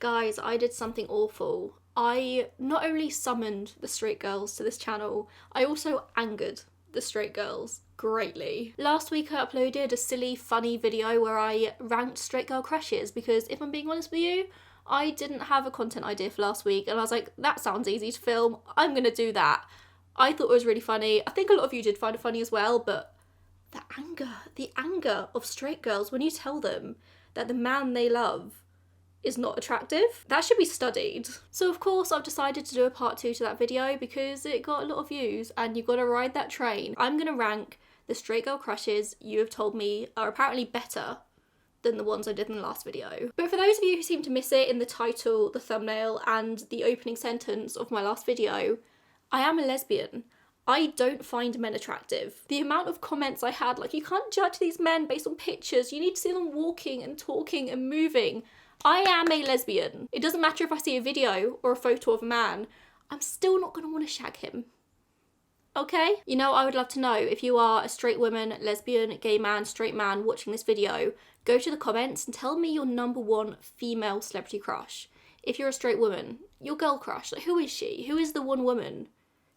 Guys, I did something awful. I not only summoned the straight girls to this channel, I also angered the straight girls greatly. Last week I uploaded a silly, funny video where I ranked straight girl crushes because if I'm being honest with you, I didn't have a content idea for last week and I was like, that sounds easy to film, I'm gonna do that. I thought it was really funny. I think a lot of you did find it funny as well, but the anger of straight girls when you tell them that the man they love is not attractive, that should be studied. So of course I've decided to do a part 2 to that video because it got a lot of views and you gotta ride that train. I'm gonna rank the straight girl crushes you have told me are apparently better than the ones I did in the last video. But for those of you who seem to miss it in the title, the thumbnail and the opening sentence of my last video, I am a lesbian. I don't find men attractive. The amount of comments I had, like, you can't judge these men based on pictures, you need to see them walking and talking and moving. I am a lesbian. It doesn't matter if I see a video or a photo of a man, I'm still not gonna want to shag him. Okay? You know, I would love to know if you are a straight woman, lesbian, gay man, straight man watching this video, go to the comments and tell me your #1 female celebrity crush. If you're a straight woman, your girl crush, like, who is she? Who is the one woman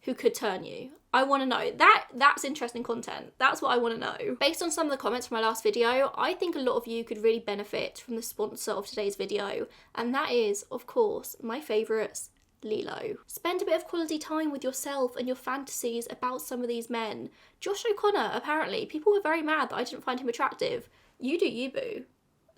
who could turn you? I want to know. That's interesting content. That's what I want to know. Based on some of the comments from my last video, I think a lot of you could really benefit from the sponsor of today's video, and that is, of course, my favourites, Lilo. Spend a bit of quality time with yourself and your fantasies about some of these men. Josh O'Connor, apparently, people were very mad that I didn't find him attractive. You do you, boo.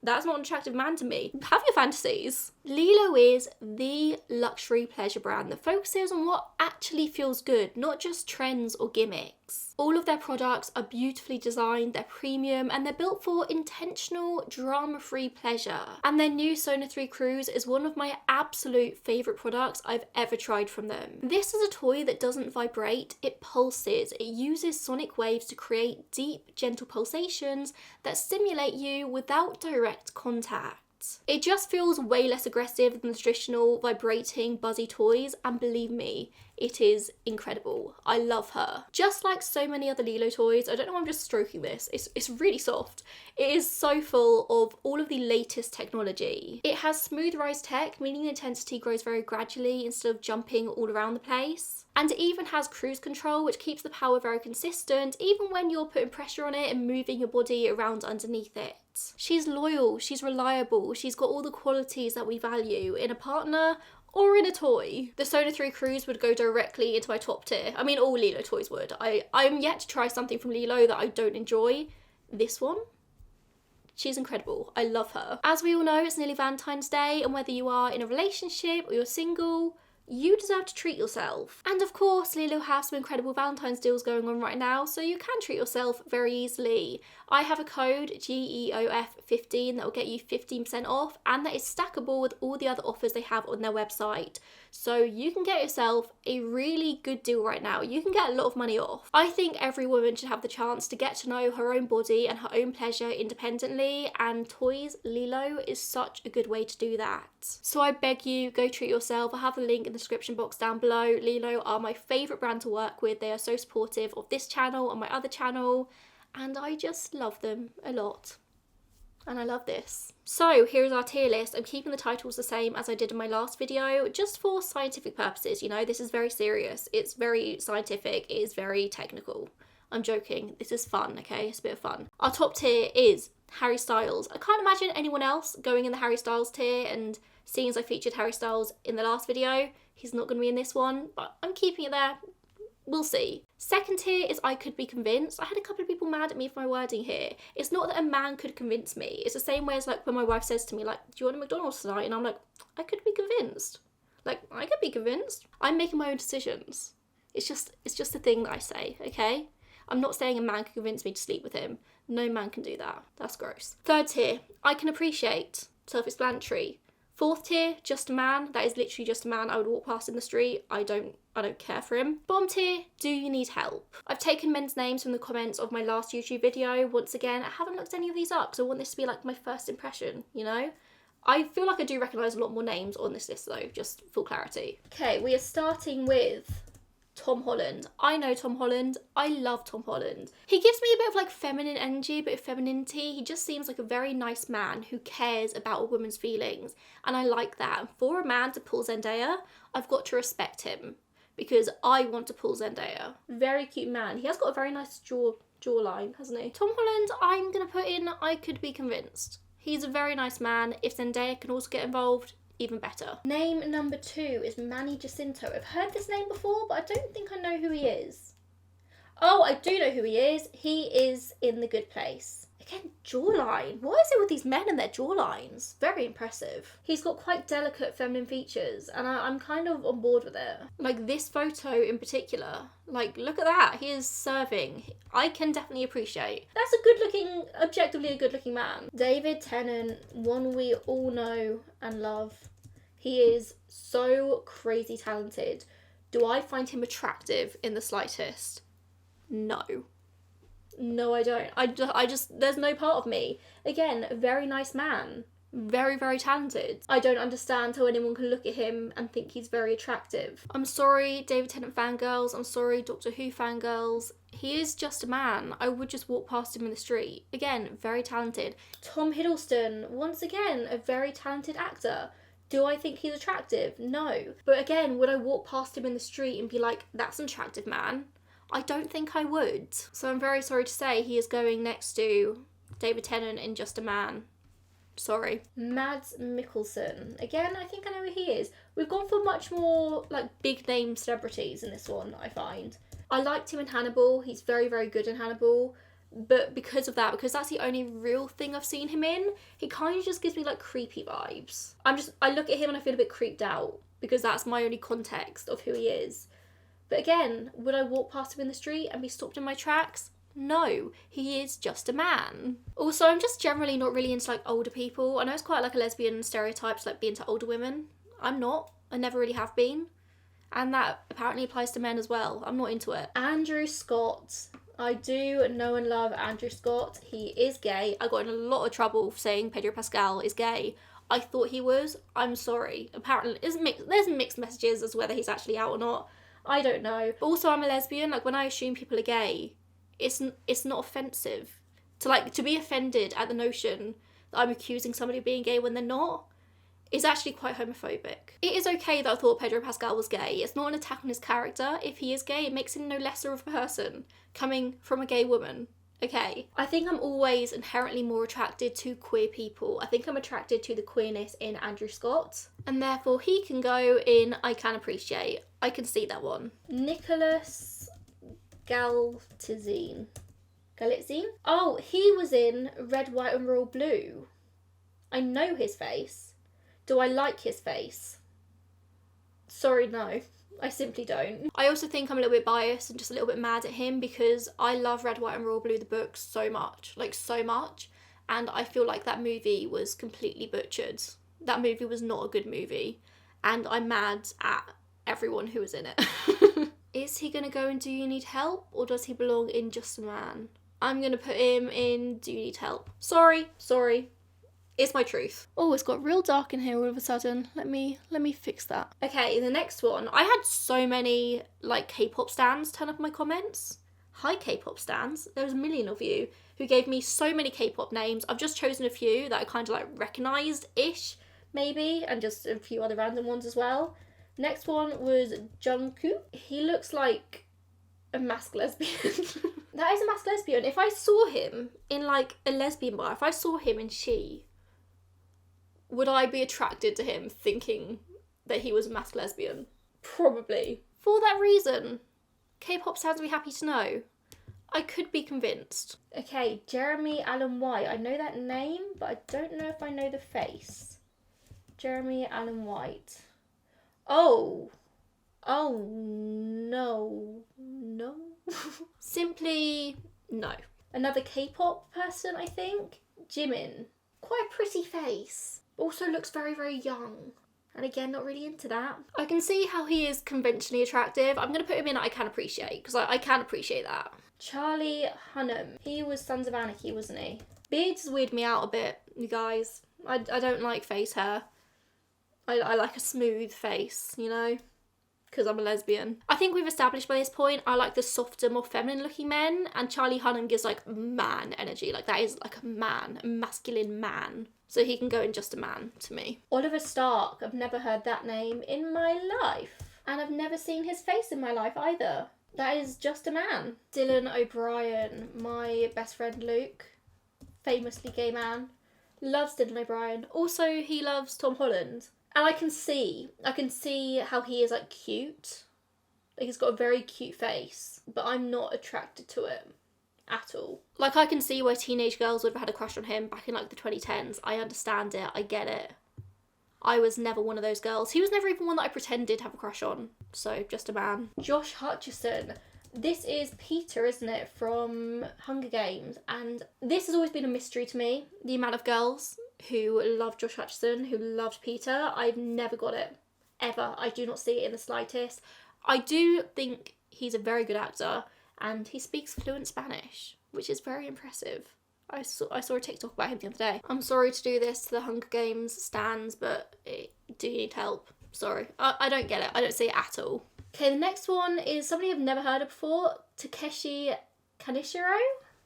That's not an attractive man to me. Have your fantasies. Lilo is the luxury pleasure brand that focuses on what actually feels good, not just trends or gimmicks. All of their products are beautifully designed, they're premium, and they're built for intentional, drama-free pleasure. And their new Sona 3 Cruise is one of my absolute favourite products I've ever tried from them. This is a toy that doesn't vibrate, it pulses. It uses sonic waves to create deep, gentle pulsations that stimulate you without direct contact. It just feels way less aggressive than the traditional vibrating buzzy toys, and believe me, it is incredible. I love her. Just like so many other Lilo toys, I don't know why I'm just stroking this, it's really soft. It is so full of all of the latest technology. It has smooth rise tech, meaning the intensity grows very gradually instead of jumping all around the place. And it even has cruise control, which keeps the power very consistent, even when you're putting pressure on it and moving your body around underneath it. She's loyal, she's reliable, she's got all the qualities that we value in a partner or in a toy. The Sona 3 Cruise would go directly into my top tier. I mean, all Lilo toys would. I'm yet to try something from Lilo that I don't enjoy. This one? She's incredible. I love her. As we all know, it's nearly Valentine's Day, and whether you are in a relationship or you're single, you deserve to treat yourself. And of course, Lilo have some incredible Valentine's deals going on right now, so you can treat yourself very easily. I have a code, GEOF15, that will get you 15% off, and that is stackable with all the other offers they have on their website. So you can get yourself a really good deal right now. You can get a lot of money off. I think every woman should have the chance to get to know her own body and her own pleasure independently, and Toys Lilo is such a good way to do that. So I beg you, go treat yourself. I have a link in the description box down below. Lilo are my favourite brand to work with. They are so supportive of this channel and my other channel, and I just love them a lot. And I love this. So here's our tier list. I'm keeping the titles the same as I did in my last video, just for scientific purposes, you know, this is very serious. It's very scientific, it is very technical. I'm joking, this is fun, okay? It's a bit of fun. Our top tier is Harry Styles. I can't imagine anyone else going in the Harry Styles tier, and seeing as I featured Harry Styles in the last video, he's not going to be in this one, but I'm keeping it there. We'll see. Second tier is I could be convinced. I had a couple of people mad at me for my wording here. It's not that a man could convince me. It's the same way as like when my wife says to me, like, do you want a McDonald's tonight? And I'm like, I could be convinced. Like, I could be convinced. I'm making my own decisions. It's just a thing that I say, okay? I'm not saying a man can convince me to sleep with him. No man can do that. That's gross. Third tier, I can appreciate. Self-explanatory. Fourth tier, just a man. That is literally just a man I would walk past in the street. I don't care for him. Bottom tier, do you need help? I've taken men's names from the comments of my last YouTube video. Once again, I haven't looked any of these up because I want this to be like my first impression, you know? I feel like I do recognise a lot more names on this list though, just full clarity. Okay, we are starting with Tom Holland. I know Tom Holland. I love Tom Holland. He gives me a bit of like feminine energy, a bit of femininity. He just seems like a very nice man who cares about a woman's feelings. And I like that. And for a man to pull Zendaya, I've got to respect him because I want to pull Zendaya. Very cute man. He has got a very nice jawline, hasn't he? Tom Holland, I'm going to put in I could be convinced. He's a very nice man. If Zendaya can also get involved, even better. Name number 2 is Manny Jacinto. I've heard this name before, but I don't think I know who he is. Oh, I do know who he is. He is in The Good Place. Again, jawline. What is it with these men and their jawlines? Very impressive. He's got quite delicate feminine features, and I'm kind of on board with it. Like this photo in particular. Like, look at that. He is serving. I can definitely appreciate. That's a good looking, objectively a good looking man. David Tennant, one we all know and love. He is so crazy talented. Do I find him attractive in the slightest? No. No, I don't. I just, there's no part of me. Again, a very nice man. Very, very talented. I don't understand how anyone can look at him and think he's very attractive. I'm sorry, David Tennant fangirls. I'm sorry, Doctor Who fangirls. He is just a man. I would just walk past him in the street. Again, very talented. Tom Hiddleston, once again, a very talented actor. Do I think he's attractive? No. But again, would I walk past him in the street and be like, that's an attractive man? I don't think I would. So I'm very sorry to say he is going next to David Tennant in Just a Man. Sorry. Mads Mikkelsen. Again, I think I know who he is. We've gone for much more like big name celebrities in this one, I find. I liked him in Hannibal. He's very, very good in Hannibal. But because of that, because that's the only real thing I've seen him in, he kind of just gives me like creepy vibes. I look at him and I feel a bit creeped out because that's my only context of who he is. But again, would I walk past him in the street and be stopped in my tracks? No, he is just a man. Also, I'm just generally not really into like older people. I know it's quite like a lesbian stereotype to like be into older women. I'm not. I never really have been. And that apparently applies to men as well. I'm not into it. Andrew Scott. I do know and love Andrew Scott. He is gay. I got in a lot of trouble for saying Pedro Pascal is gay. I thought he was. I'm sorry. Apparently, there's mixed messages as to whether he's actually out or not. I don't know. But also, I'm a lesbian. Like, when I assume people are gay, it's not offensive. To be offended at the notion that I'm accusing somebody of being gay when they're not is actually quite homophobic. It is okay that I thought Pedro Pascal was gay. It's not an attack on his character. If he is gay, it makes him no lesser of a person coming from a gay woman. Okay. I think I'm always inherently more attracted to queer people. I think I'm attracted to the queerness in Andrew Scott. And therefore he can go in I Can Appreciate. I can see that one. Nicholas Galitzine. Oh, he was in Red, White and Royal Blue. I know his face. Do I like his face? Sorry, no. I simply don't. I also think I'm a little bit biased and just a little bit mad at him because I love Red, White and Royal Blue, the book, so much. Like, so much. And I feel like that movie was completely butchered. That movie was not a good movie. And I'm mad at everyone who was in it. Is he going to go in Do You Need Help? Or does he belong in Just a Man? I'm going to put him in Do You Need Help. Sorry. It's my truth. Oh, it's got real dark in here all of a sudden. Let me fix that. Okay, the next one. I had so many like K-pop stans turn up in my comments. Hi K-pop stans. There was a million of you who gave me so many K-pop names. I've just chosen a few that I kind of like recognised-ish, maybe, and just a few other random ones as well. Next one was Jungkook. He looks like a masked lesbian. That is a masked lesbian. If I saw him in like a lesbian bar, if I saw him in She, would I be attracted to him thinking that he was a masked lesbian? Probably. For that reason, K-pop stans will be happy to know. I could be convinced. Okay, Jeremy Allen White. I know that name, but I don't know if I know the face. Jeremy Allen White. Oh, no. Simply no. Another K-pop person, I think. Jimin. Quite a pretty face. Also looks very, very young. And again, not really into that. I can see how he is conventionally attractive. I'm going to put him in I Can Appreciate, because I can appreciate that. Charlie Hunnam. He was Sons of Anarchy, wasn't he? Beards weird me out a bit, you guys. I don't like face hair. I like a smooth face, you know? because I'm a lesbian. I think we've established by this point I like the softer, more feminine looking men, and Charlie Hunnam gives like man energy. Like that is like a man, a masculine man. So he can go in Just a Man to me. Oliver Stark, I've never heard that name in my life. And I've never seen his face in my life either. That is Just a Man. Dylan O'Brien, my best friend Luke, famously gay man, loves Dylan O'Brien. Also, he loves Tom Holland. And I can see how he is like cute. Like he's got a very cute face, but I'm not attracted to it at all. Like I can see why teenage girls would have had a crush on him back in like the 2010s. I understand it, I get it. I was never one of those girls. He was never even one that I pretended to have a crush on. So, Just a Man. Josh Hutcherson. This is Peter, isn't it, from Hunger Games? And this has always been a mystery to me. The amount of girls who love Josh Hutcherson, who loved Peter. I've never got it. Ever. I do not see it in the slightest. I do think he's a very good actor. And he speaks fluent Spanish, which is very impressive. I saw a TikTok about him the other day. I'm sorry to do this to the Hunger Games stans, but do you need help? Sorry. I don't get it. I don't see it at all. Okay, the next one is somebody I've never heard of before. Takeshi Kaneshiro,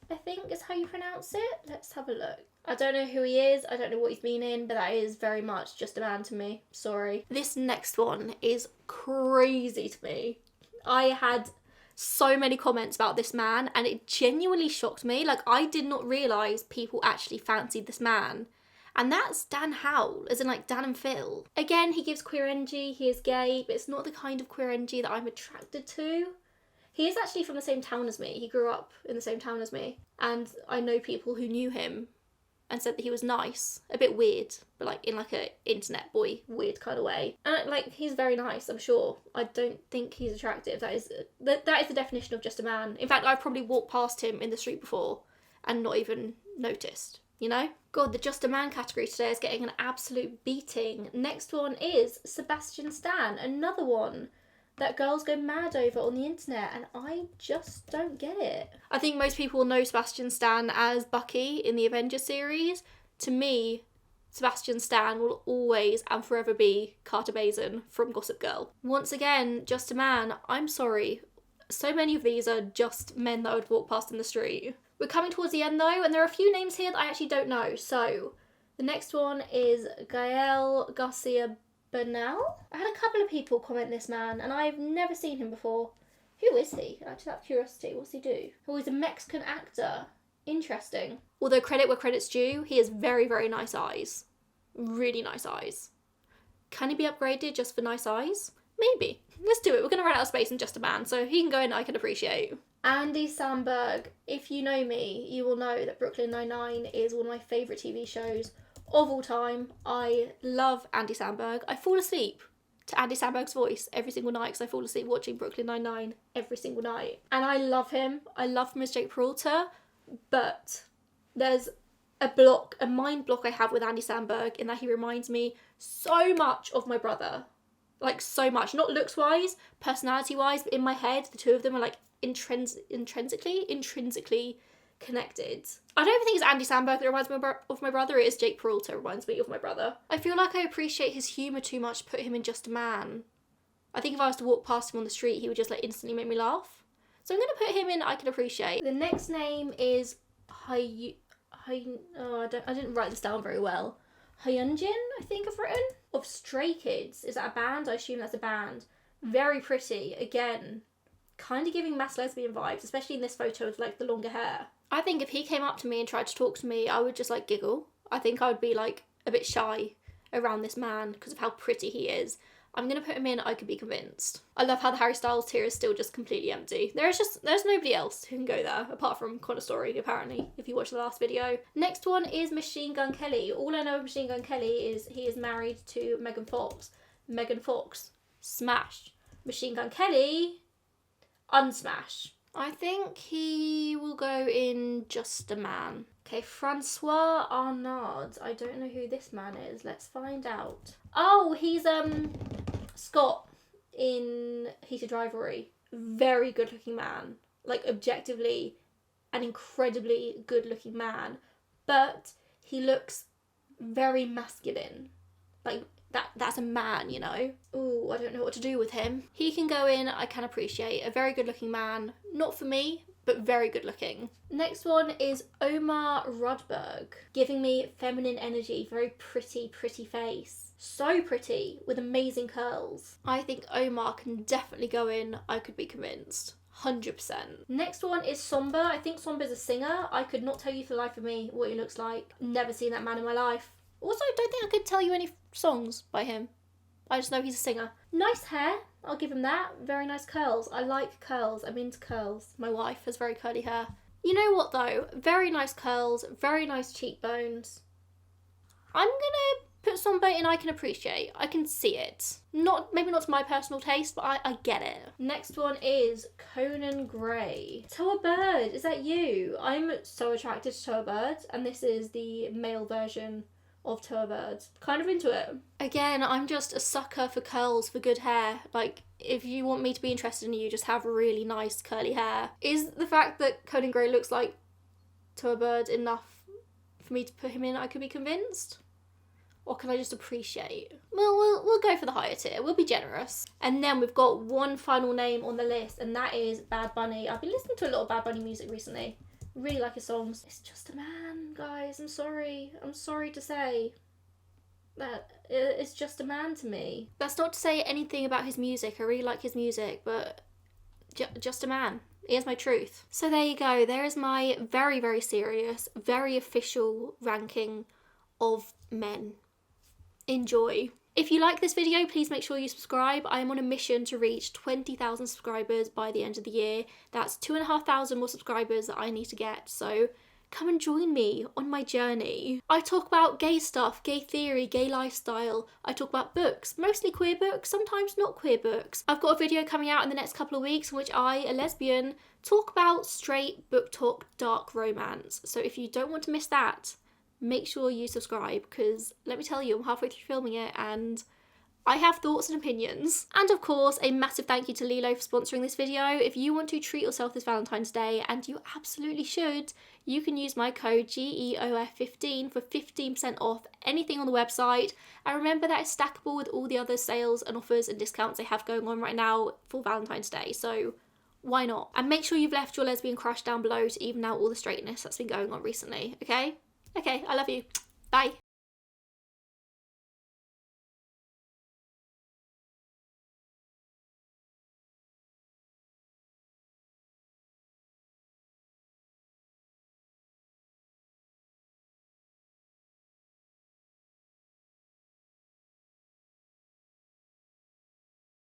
I think is how you pronounce it. Let's have a look. I don't know who he is. I don't know what he's been in, but that is very much Just a Man to me. Sorry. This next one is crazy to me. I had so many comments about this man and it genuinely shocked me. Like I did not realise people actually fancied this man. And that's Dan Howell, as in like Dan and Phil. Again, he gives queer energy, he is gay, but it's not the kind of queer energy that I'm attracted to. He is actually from the same town as me. He grew up in the same town as me. And I know people who knew him and said that he was nice. A bit weird, but like in like a internet boy weird kind of way. And like he's very nice, I'm sure. I don't think he's attractive. That is the definition of Just a Man. In fact, I've probably walked past him in the street before and not even noticed, you know? God, the Just a Man category today is getting an absolute beating. Next one is Sebastian Stan, another one that girls go mad over on the internet, and I just don't get it. I think most people know Sebastian Stan as Bucky in the Avengers series. To me, Sebastian Stan will always and forever be Carter Bazin from Gossip Girl. Once again, Just a Man, I'm sorry. So many of these are just men that I would walk past in the street. We're coming towards the end though, and there are a few names here that I actually don't know. So, the next one is Gael Garcia Bernal. I had a couple of people comment this man, and I've never seen him before. Who is he? Just out of curiosity, what's he do? Oh, he's a Mexican actor. Interesting. Although credit where credit's due, he has very, very nice eyes. Really nice eyes. Can he be upgraded just for nice eyes? Maybe. Let's do it. We're going to run out of space in Just a Man, so he can go in, I can appreciate. Andy Samberg. If you know me, you will know that Brooklyn Nine-Nine is one of my favourite TV shows of all time. I love Andy Samberg. I fall asleep to Andy Samberg's voice every single night because I fall asleep watching Brooklyn Nine-Nine every single night. And I love him. I love him as Jake Peralta, but there's a mind block I have with Andy Samberg in that he reminds me so much of my brother. Like so much. Not looks-wise, personality-wise, but in my head, the two of them are like intrinsically connected. I don't even think it's Andy Samberg that reminds me of my brother. It is Jake Peralta reminds me of my brother. I feel like I appreciate his humour too much to put him in Just a Man. I think if I was to walk past him on the street, he would just like instantly make me laugh. So I'm going to put him in I Can Appreciate. The next name is I didn't write this down very well. Hyunjin, I think I've written. Of Stray Kids. Is that a band? I assume that's a band. Very pretty. Again, kind of giving mass lesbian vibes, especially in this photo with like the longer hair. I think if he came up to me and tried to talk to me, I would just like giggle. I think I would be like a bit shy around this man because of how pretty he is. I'm going to put him in I Could Be Convinced. I love how the Harry Styles tier is still just completely empty. There's nobody else who can go there, apart from Connor Story, apparently, if you watched the last video. Next one is Machine Gun Kelly. All I know of Machine Gun Kelly is he is married to Megan Fox. Megan Fox, smash. Machine Gun Kelly, unsmash. I think he will go in Just a Man. Okay, Francois Arnaud. I don't know who this man is. Let's find out. Oh, he's Scott in Heated Rivalry. Very good looking man. Like objectively an incredibly good looking man. But he looks very masculine. Like that's a man, you know. Ooh, I don't know what to do with him. He can go in, I can appreciate. A very good looking man. Not for me, but very good looking. Next one is Omar Rudberg, giving me feminine energy, very pretty face. So pretty, with amazing curls. I think Omar can definitely go in, I could be convinced. 100%. Next one is Somber. I think Somber's a singer. I could not tell you for the life of me what he looks like. Never seen that man in my life. Also, I don't think I could tell you any songs by him. I just know he's a singer. Nice hair, I'll give him that. Very nice curls. I like curls, I'm into curls. My wife has very curly hair. You know what though? Very nice curls, very nice cheekbones. I'm gonna put Somber in I can appreciate. I can see it. Maybe not to my personal taste, but I get it. Next one is Conan Gray. Toa Bird, is that you? I'm so attracted to Toa Bird, and this is the male version of Toa Bird. Kind of into it. Again, I'm just a sucker for curls, for good hair. Like, if you want me to be interested in you, just have really nice curly hair. Is the fact that Conan Gray looks like Toa Bird enough for me to put him in I could be convinced? Or can I just appreciate? Well, we'll go for the higher tier. We'll be generous. And then we've got one final name on the list, and that is Bad Bunny. I've been listening to a lot of Bad Bunny music recently. Really like his songs. It's just a man, guys. I'm sorry to say that it's just a man to me. That's not to say anything about his music. I really like his music, but just a man. Here's my truth. So there you go. There is my very, very serious, very official ranking of men. Enjoy. If you like this video, please make sure you subscribe. I am on a mission to reach 20,000 subscribers by the end of the year. That's 2,500 more subscribers that I need to get, so come and join me on my journey. I talk about gay stuff, gay theory, gay lifestyle. I talk about books, mostly queer books, sometimes not queer books. I've got a video coming out in the next couple of weeks in which I, a lesbian, talk about straight book talk dark romance. So if you don't want to miss that, make sure you subscribe, because let me tell you, I'm halfway through filming it and I have thoughts and opinions. And of course, a massive thank you to Lilo for sponsoring this video. If you want to treat yourself this Valentine's Day, and you absolutely should, you can use my code GEOF15 for 15% off anything on the website. And remember that it's stackable with all the other sales and offers and discounts they have going on right now for Valentine's Day, so why not? And make sure you've left your lesbian crush down below to even out all the straightness that's been going on recently, okay? Okay, I love you. Bye.